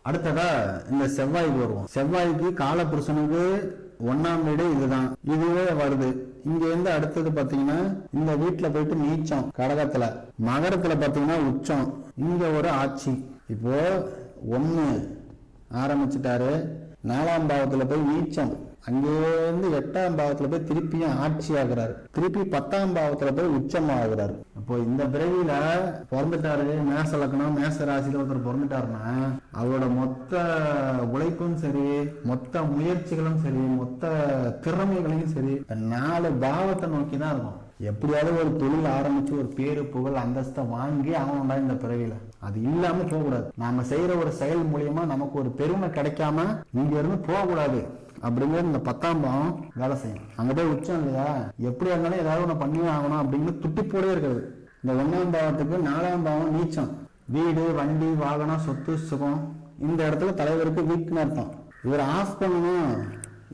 அடுத்ததா இந்த செவ்வாய்க்கு வருவோம். செவ்வாய்க்கு காலபுருஷனுக்கு 1ஆம் வீடு இதுதான், இதுவே வருது. இங்க இருந்து அடுத்தது பாத்தீங்கன்னா இந்த வீட்டுல போயிட்டு நீச்சம் கடகத்துல, மகரத்துல பாத்தீங்கன்னா உச்சம், இங்க ஒரு ஆட்சி. இப்போ 1 ஆரம்பிச்சுட்டாரு, 4ஆம் பாவத்துல போய் நீச்சம், அங்கேருந்து 8ஆம் பாவத்துல போய் திருப்பியும் ஆட்சி ஆகுறாரு, திருப்பி 10ஆம் பாவத்துல போய் உச்சம் ஆகுறாரு. அப்போ இந்த பிறவியில பிறந்துட்டாரு, மேச லக்னம் மேச ராசியில ஒருத்தர் பிறந்துட்டாருன்னா அவரோட மொத்த உழைப்பும் சரி, மொத்த முயற்சிகளும் சரி, மொத்த திறமைகளையும் சரி 4 பாவத்தை நோக்கி தான் இருக்கும். எப்படியாவது ஒரு தொழில் ஆரம்பிச்சு ஒரு பேரு புகழ் அந்தஸ்தை வாங்கி அவனோட இந்த பிறவியில அது இல்லாம போகக்கூடாது. நாம செய்யற ஒரு செயல் மூலியமா நமக்கு ஒரு பெருமை கிடைக்காம இங்க இருந்து போகக்கூடாது அப்படிங்கிறது இந்த 10ஆம் பாவம் வேலை செய்யும். அங்க போய் உச்சம் இல்லையா, எப்படியா இருந்தாலும் ஏதாவது ஒண்ணு பண்ணியே ஆகணும் அப்படின்னு துட்டிப்போடே இருக்கிறது. இந்த 1ஆம் பாவத்துக்கு 4ஆம் பாவம் நீச்சம், வீடு வண்டி வாகனம் சொத்து சுகம், இந்த இடத்துல தலைவருக்கு வீக்னு அர்த்தம். இவரை ஆஃப் பண்ணணும்,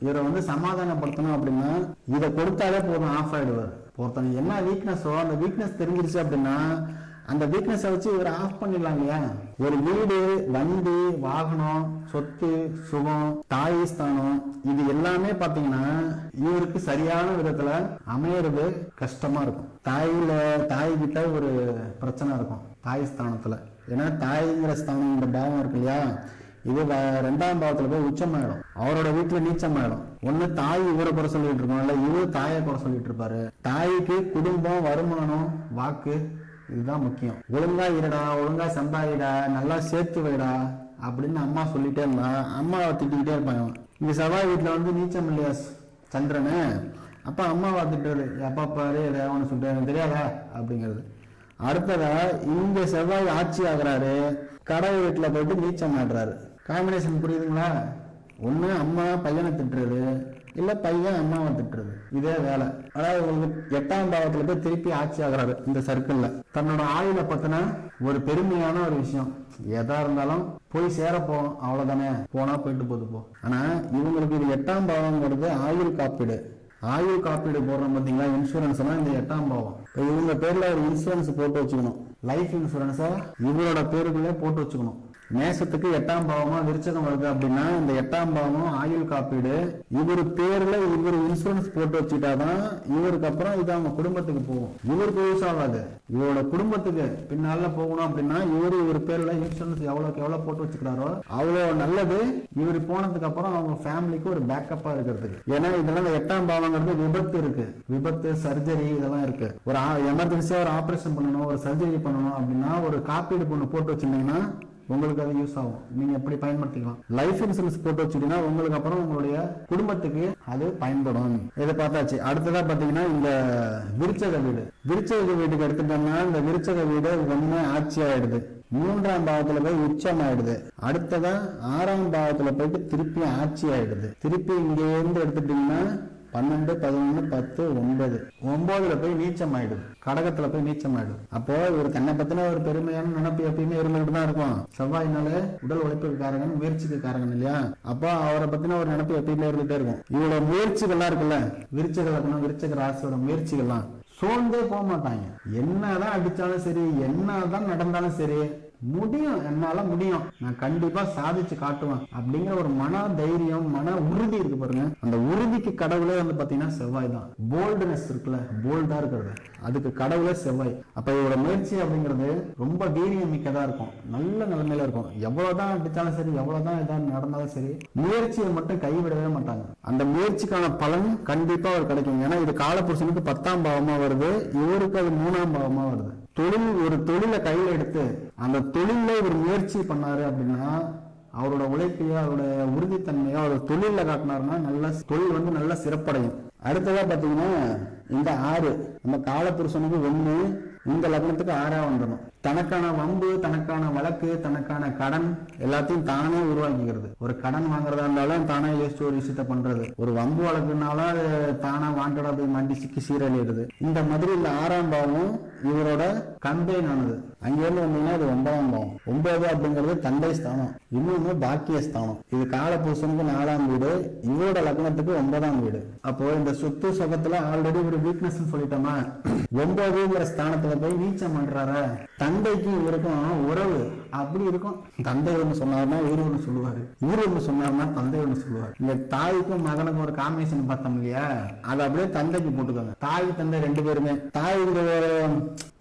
இவரை சமாதானப்படுத்தணும் அப்படின்னா இதை கொடுத்தாலே போதும், ஆஃப் ஆயிடுவார். ஒருத்தன் என்ன வீக்னஸோ அந்த வீக்னஸ் தெரிஞ்சிருச்சு அப்படின்னா அந்த வீக்னஸை வச்சு இவரை ஆஃப் பண்ணிடலாம் இல்லையா. ஒரு வீடு வண்டி வாகனம் சொத்து சுகம் தாய் ஸ்தானம் இது எல்லாமே பாத்தீங்கன்னா இவருக்கு சரியான விதத்துல அமையறது கஷ்டமா இருக்கும். தாய்கிட்ட ஒரு பிரச்சனை இருக்கும் தாய் ஸ்தானத்துல. ஏன்னா தாய்ங்கிற ஸ்தானம் இந்த பாவம் இருக்கு இல்லையா, இது 2ஆம் பாவத்துல போய் உச்சமாயிடும், அவரோட வீட்டுல நீச்சமாயிடும். ஒண்ணு தாய் இவரை குறை சொல்லிட்டு இருக்கோம், இல்ல இவரு தாயை குறை சொல்லிட்டு இருப்பாரு. தாய்க்கு குடும்பம் வருமானம் வாக்கு இதுதான் முக்கியம். ஒழுங்கா இருடா, ஒழுங்கா சம்பாதிடா, நல்லா சேர்த்து வைடா அப்படின்னு அம்மா சொல்லிட்டே இருந்தா அம்மாவை திட்டிக்கிட்டே இருப்பாங்க. இங்க செவ்வாய் வீட்டுல நீச்சம் இல்லையா சந்திரனு, அப்ப அம்மாவை திட்டுறது, எப்பா பாரு எதாவது ஒண்ணு சொல்லிட்டு தெரியாதா அப்படிங்கிறது. அடுத்ததா இங்க செவ்வாய் ஆட்சி ஆகுறாரு, கடவுள் வீட்டுல போயிட்டு நீச்சம் ஆடுறாரு. காம்பினேஷன் புரியுதுங்களா? ஒண்ணு அம்மா பையனை திட்டுறது, இல்ல பையன் அம்மாவை திட்டுறது, இதே வேலை. அதாவது உங்களுக்கு 8ஆம் பாவத்துல போய் திருப்பி ஆட்சி ஆகுறாரு இந்த சர்க்கிள்ல. தன்னோட ஆயுளை பத்தின ஒரு பெருமையான ஒரு விஷயம், எதா இருந்தாலும் போய் சேரப்போம் அவ்வளவுதானே, போனா போயிட்டு போது போ. ஆனா இவங்களுக்கு இது 8ஆம் பாவங்கிறது ஆயுள் காப்பீடு. ஆயுள் காப்பீடு போடுறோம் பாத்தீங்களா, இன்சூரன்ஸ் எல்லாம் இந்த 8ஆம் பாவம். இவங்க பேர்ல ஒரு இன்சூரன்ஸ் போட்டு வச்சுக்கணும், லைஃப் இன்சூரன்ஸா இவரோட பேருக்குள்ளே போட்டு வச்சுக்கணும். மேசத்துக்கு 8ஆம் பாவமா விருச்சகம் வருது அப்படின்னா இந்த 8ஆம் பாவம் ஆயுள் காப்பீடு இவரு பேர்ல இவரு இன்சூரன்ஸ் போட்டு வச்சுட்டாதான் இவருக்கு அப்புறம் இது அவங்க குடும்பத்துக்கு போகும். இவருக்கு யூஸ் ஆகாது, இவரோட குடும்பத்துக்கு பின்னால போகணும் அப்படின்னா இவர் பேர்ல இன்சூரன்ஸ் எவ்வளவுக்கு எவ்வளவு போட்டு வச்சுக்கிறாரோ அவ்வளவு நல்லது. இவர் போனதுக்கு அப்புறம் அவங்க ஃபேமிலிக்கு ஒரு பேக்கப்பா இருக்கிறதுக்கு. ஏன்னா இதெல்லாம் 8ஆம் பாவங்கிறது விபத்து இருக்கு, விபத்து சர்ஜரி இதெல்லாம் இருக்கு. ஒரு எமர்ஜென்சியா ஒரு ஆபரேஷன் பண்ணணும், ஒரு சர்ஜரி பண்ணணும் அப்படின்னா ஒரு காப்பீடு பொண்ணு போட்டு வச்சிருந்தீங்கன்னா உங்களுக்கு அது யூஸ் ஆகும், நீங்க எப்படி பயன்படுத்திக்கலாம். லைஃப் இன்சூரன்ஸ் போட்டு வச்சுட்டீங்கன்னா உங்களுக்கு அப்புறம் உங்களுடைய குடும்பத்துக்கு அது பயன்படும். இதை பார்த்தாச்சு. அடுத்ததா பாத்தீங்கன்னா இந்த விருச்சக வீடு, விருச்சக வீட்டுக்கு எடுத்துட்டோம்னா இந்த விருச்சக வீடு 1 ஆட்சி ஆயிடுது, 3ஆம் பாவத்துல போய் உச்சம் ஆயிடுது. அடுத்ததா 6ஆம் பாவத்துல போயிட்டு திருப்பி ஆட்சி ஆயிடுது. திருப்பி இங்க இருந்து எடுத்துட்டீங்கன்னா 12, 11, 10, 9, 9ல போய் நீச்சம் ஆயிடுது, கடகத்துல போய் நீச்சம் ஆயிடுது. அப்போ இவர் தன்னை பத்தின ஒரு பெருமையான நினைப்பு எப்பயுமே இருந்துகிட்டு தான் இருக்கும். செவ்வாய்னால உடல் உழைப்புக்கு காரகன், முயற்சிக்கு காரகன் இல்லையா, அப்போ அவரை பத்தின ஒரு நினைப்பு எப்பயுமே இருந்துட்டே இருக்கும். இவரோட முயற்சிகள்லாம் இருக்குல்ல, விருச்சக லக்னம் விருச்சக ராசியோட முயற்சிகள்லாம் சோர்ந்தே போக மாட்டாங்க. என்னதான் அடிச்சாலும் சரி, என்னதான் நடந்தாலும் சரி, முடியும், என்னால முடியும், நான் கண்டிப்பா சாதிச்சு காட்டுவேன் அப்படிங்கிற ஒரு மன தைரியம் மன உறுதி இருக்கு பாருங்க. அந்த உறுதிக்கு கடவுளே பாத்தீங்கன்னா செவ்வாய் தான். போல்டுனஸ் இருக்குல்ல, போல்டா இருக்கிறது, அதுக்கு கடவுளே செவ்வாய். அப்ப இவரோட முயற்சி அப்படிங்கிறது ரொம்ப வீரியம் மிக்கதா இருக்கும், நல்ல நிலைமையில இருக்கும். எவ்வளவுதான் அடிச்சாலும் சரி, எவ்வளவுதான் ஏதாவது நடந்தாலும் சரி, முயற்சியை மட்டும் கைவிடவே மாட்டாங்க. அந்த முயற்சிக்கான பலன் கண்டிப்பா அவர் கிடைக்கும். ஏன்னா இது காலபுருஷனுக்கு 10ஆம் பாவமா வருது, இவருக்கு அது 3ஆம் பாவமா வருது. ஒரு தொழிலை கையில எடுத்து அந்த தொழில ஒரு முயற்சி பண்ணாரு அப்படின்னா அவரோட உழைப்பையோ அவரோட உறுதித்தன்மையோ அவர் தொழில காட்டினாருன்னா நல்ல தொழில் நல்ல சிறப்படையும். அடுத்ததா பாத்தீங்கன்னா இந்த 6 நம்ம காலபுருஷனுக்கு 1, இந்த லக்னத்துக்கு 6ஆ வந்துடும். தனக்கான வம்பு, தனக்கான வழக்கு, தனக்கான கடன் எல்லாத்தையும் தானே உருவாக்கிக்கிறது. ஒரு கடன் வாங்குறதா இருந்தாலும் தானே யோசிச்சு ஒரு விஷயத்த பண்றது, ஒரு வம்பு வழக்குனாலும் தானே வாண்டடா போய் மண்டி சிக்கி சீரழிடுது. இந்த மாதிரி இந்த 6ஆம் பாவம் இவரோட கம்பெயின் ஆனது. அங்கிருந்து வந்தீங்கன்னா இது 9ஆம் பாவம். 9 அப்படிங்கிறது தந்தை ஸ்தானம், இன்னொன்னு பாக்கிய ஸ்தானம். இது காலபுருஷனுக்கு 4ஆம் வீடு, இவரோட லக்னத்துக்கு 9ஆம் வீடு. அப்போ இந்த சொத்து சுகத்துல ஆல்ரெடி ஒரு வீக்னஸ் சொல்லிட்டோமா, 9ங்கிற ஸ்தானத்துல போய் நீச்சம் பண்றாரு. தன் தந்தைக்கு இவருக்கும் உறவு அப்படி இருக்கும். தந்தை ஒண்ணு சொன்னாருன்னா இவரு ஒண்ணு சொல்லுவாரு, இவரு ஒண்ணு சொன்னாருன்னா தந்தை ஒண்ணு சொல்லுவாரு. இந்த தாய்க்கும் மகனுக்கும் ஒரு காம்பினேஷன் பார்த்தோம் இல்லையா, அதை அப்படியே தந்தைக்கு போட்டுக்கோங்க. தாய் தந்தை ரெண்டு பேருமே. தாய்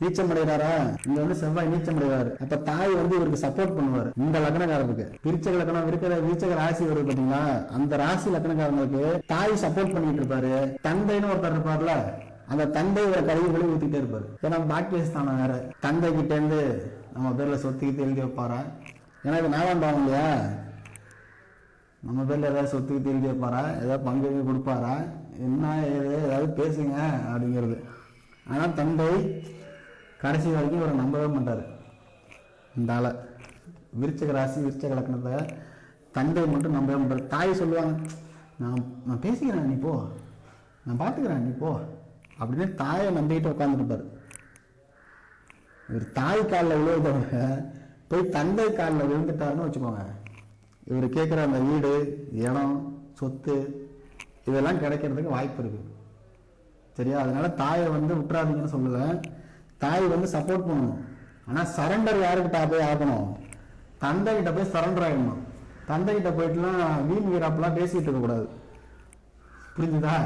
நீச்சம் அடைகிறாரா, இங்க வந்து செவ்வாய் நீச்சம் அடைவாரு. அப்ப தாய் வந்து இவருக்கு சப்போர்ட் பண்ணுவாரு. இந்த லக்னக்காரருக்கு விருச்சக லக்னம் இருக்கிற விருச்சக ராசி வருது பாத்தீங்களா, அந்த ராசி லக்னக்காரங்களுக்கு தாய் சப்போர்ட் பண்ணிட்டு இருப்பாரு. தந்தைன்னு ஒருத்தர் இருப்பார்ல, அந்த தந்தை ஒரு கழுவி கழுவி ஊத்திட்டே இருப்பாரு. ஏன்னா பாக்கியஸ்தானம் வேற. தந்தை கிட்ட இருந்து நம்ம பேர்ல சொத்துக்கிட்டு எழுதி வைப்பாரா, ஏன்னா இது நாலாம் பாவம் இல்லையா, நம்ம பேர்ல ஏதாவது சொத்துக்கிட்டு எழுதி வைப்பாரா, ஏதாவது பங்கு கொடுப்பாரா, என்ன ஏதாவது பேசுங்க அப்படிங்கிறது. ஆனா தந்தை கடைசி வரைக்கும் இவரை நம்பவே மாட்டாரு. இந்த ஆளை விருச்சக ராசி விருச்சக லக்னத்தை தந்தை மட்டும் நம்பவே மாட்டாரு. தாய் சொல்லுவாங்க, நான் பேசிக்கிறேன் நீ போ, நான் பார்த்துக்கிறேன் நீ போ அப்படின்னு தாயை நம்பிக்கிட்டு உட்காந்துருப்பாரு. இவர் தாய் காலில் விழுவதவங்க போய் தந்தை காலில் விழுந்துட்டாருன்னு வச்சுக்கோங்க, இவர் கேட்குற அந்த வீடு இடம் சொத்து இதெல்லாம் கிடைக்கிறதுக்கு வாய்ப்பு இருக்கு. சரியா? அதனால தாயை வந்து விட்டுறாதீங்கன்னு சொல்லுவேன். தாய் வந்து சப்போர்ட் பண்ணணும். ஆனால் சரண்டர் யாருக்கிட்ட போய் ஆகணும், தந்தை கிட்ட போய் சரண்டர் ஆகணும். தந்தை கிட்ட போயிட்டுலாம் வீண் வீராப்பெல்லாம் பேசிட்டு இருக்கக்கூடாது. புரிஞ்சுதா?